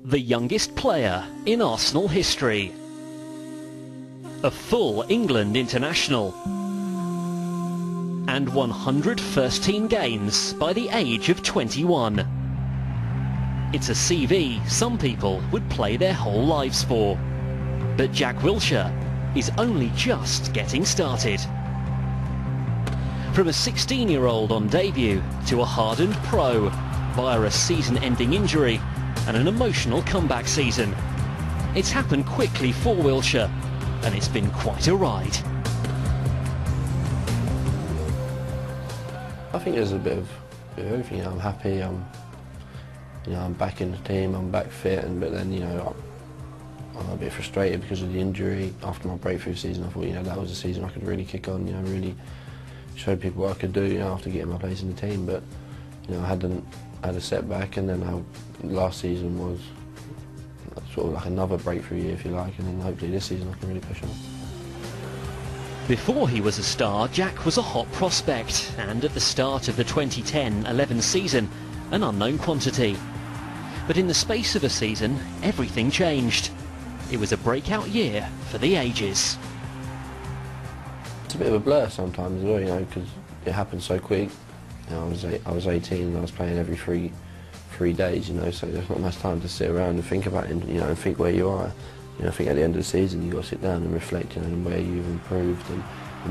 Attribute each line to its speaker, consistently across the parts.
Speaker 1: the youngest player in Arsenal history, a full England international, and 100 first-team games by the age of 21. It's a CV some people would play their whole lives for. But Jack Wilshere is only just getting started. From a 16-year-old on debut to a hardened pro via a season-ending injury and an emotional comeback season, it's happened quickly for Wilshere, and it's been quite a ride.
Speaker 2: I think there's a bit of everything. I'm happy. I'm back in the team. I'm back fit, but then I'm a bit frustrated because of the injury. After my breakthrough season, I thought that was a season I could really kick on. Really show people what I could do. After getting my place in the team, but I had a setback, and then last season was sort of like another breakthrough year, if you like, and then hopefully this season I can really push on.
Speaker 1: Before he was a star, Jack was a hot prospect, and at the start of the 2010-11 season, an unknown quantity. But in the space of a season, everything changed. It was a breakout year for the ages.
Speaker 2: It's a bit of a blur sometimes as well, because it happened so quick. I was 18 and I was playing every three days, so there's not much time to sit around and think about it, and think where you are. I think at the end of the season you've got to sit down and reflect, on where you've improved and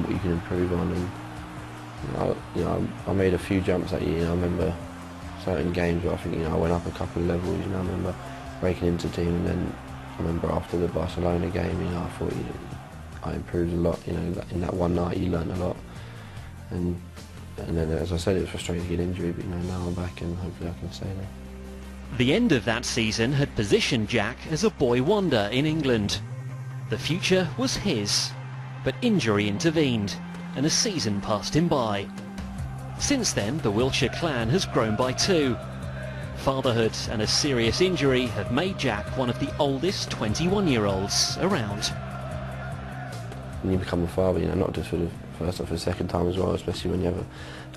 Speaker 2: what you can improve on. And I made a few jumps that year. I remember certain games where I think I went up a couple of levels. I remember breaking into the team, and then I remember after the Barcelona game, I thought I improved a lot. In that one night you learn a lot. And then, as I said, it was frustrating to get injured, but now I'm back and hopefully I can stay there.
Speaker 1: The end of that season had positioned Jack as a boy wonder in England. The future was his, but injury intervened and a season passed him by. Since then, the Wilshere clan has grown by two. Fatherhood and a serious injury have made Jack one of the oldest 21-year-olds around.
Speaker 2: When you become a father, not just for the first or for the second time as well, especially when you have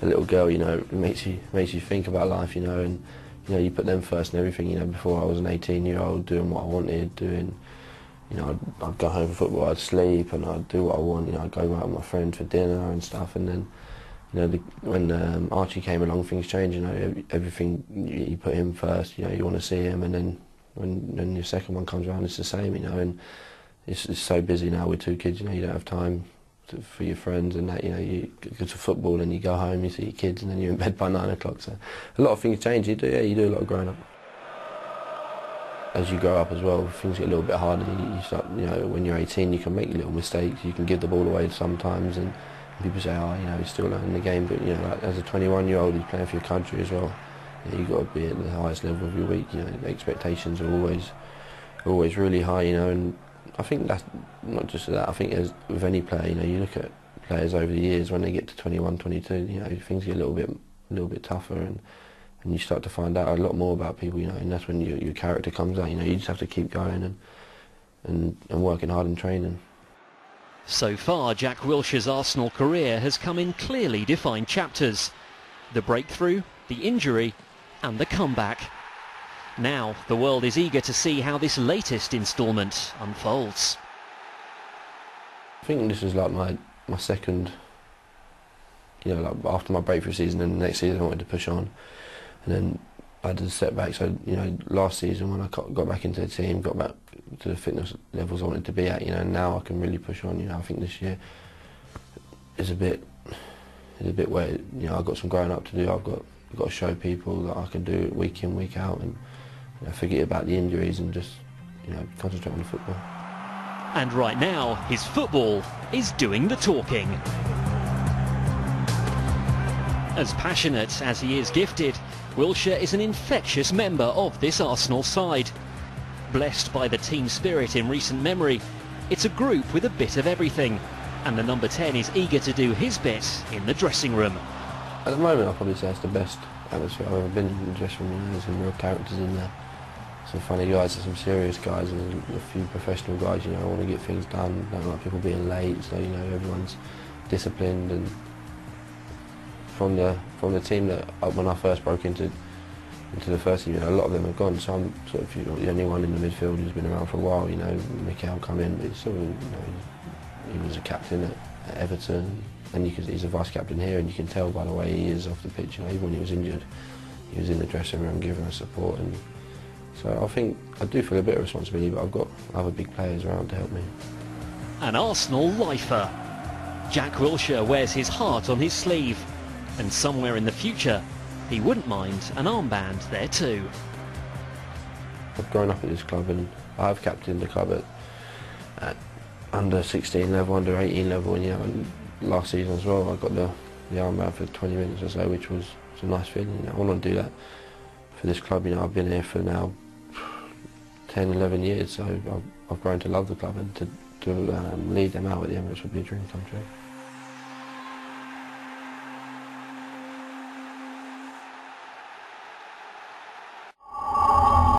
Speaker 2: a little girl, it makes you think about life, and you put them first and everything. Before I was an 18-year-old doing what I wanted, I'd go home from football, I'd sleep, and I'd do what I want. I'd go out with my friends for dinner and stuff. And then, when Archie came along, things changed. Everything you put him first. You want to see him, and then when your second one comes around, it's the same. And it's so busy now with two kids. You don't have time for your friends and that. You go to football and you go home, you see your kids, and then you're in bed by 9 o'clock. So a lot of things change. You do a lot of growing up. As you grow up as well, things get a little bit harder. You start, when you're 18, you can make little mistakes. You can give the ball away sometimes, and people say, he's still learning the game. But like, as a 21-year-old, he's playing for your country as well. You've got to be at the highest level of your week. The expectations are always really high. And I think that's not just that. I think as with any player, you look at players over the years when they get to 21, 22, things get a little bit tougher, and you start to find out a lot more about people, and that's when your character comes out. You just have to keep going and working hard in training.
Speaker 1: So far, Jack Wilshere's Arsenal career has come in clearly defined chapters: the breakthrough, the injury, and the comeback. Now, the world is eager to see how this latest instalment unfolds.
Speaker 2: I think this is like my second, like after my breakthrough season, and the next season I wanted to push on. And then I had a setback, so last season when I got back into the team, got back to the fitness levels I wanted to be at, now I can really push on. I think this year is a bit where I've got some growing up to do. I've got to show people that I can do it week in, week out, and forget about the injuries and just concentrate on the football.
Speaker 1: And right now, his football is doing the talking. As passionate as he is gifted, Wilshere is an infectious member of this Arsenal side. Blessed by the team spirit in recent memory, it's a group with a bit of everything, and the number 10 is eager to do his bit in the dressing room.
Speaker 2: At the moment, I'll probably say it's the best atmosphere I've ever been in the dressing room. There's some real characters in there, some funny guys, some serious guys, and a few professional guys. I want to get things done. Don't like people being late, so everyone's disciplined. And from the team that when I first broke into into the first team. You know, a lot of them have gone, so I'm sort of the only one in the midfield who's been around for a while. You know, Mikel come in, but he's still, he was a captain at Everton, and he's a vice captain here, and you can tell by the way he is off the pitch. You know, even when he was injured, he was in the dressing room giving us support, and so I think I do feel a bit of responsibility, but I've got other big players around to help me.
Speaker 1: An Arsenal lifer. Jack Wilshere wears his heart on his sleeve, and somewhere in the future he wouldn't mind an armband there too.
Speaker 2: I've grown up at this club, and I've captained the club at under 16 level, under 18 level, and and last season as well I got the armband for 20 minutes or so, which was a nice feeling. I want to do that for this club. I've been here for now 10, 11 years, so I've grown to love the club, and to lead them out at the Emirates would be a dream come true.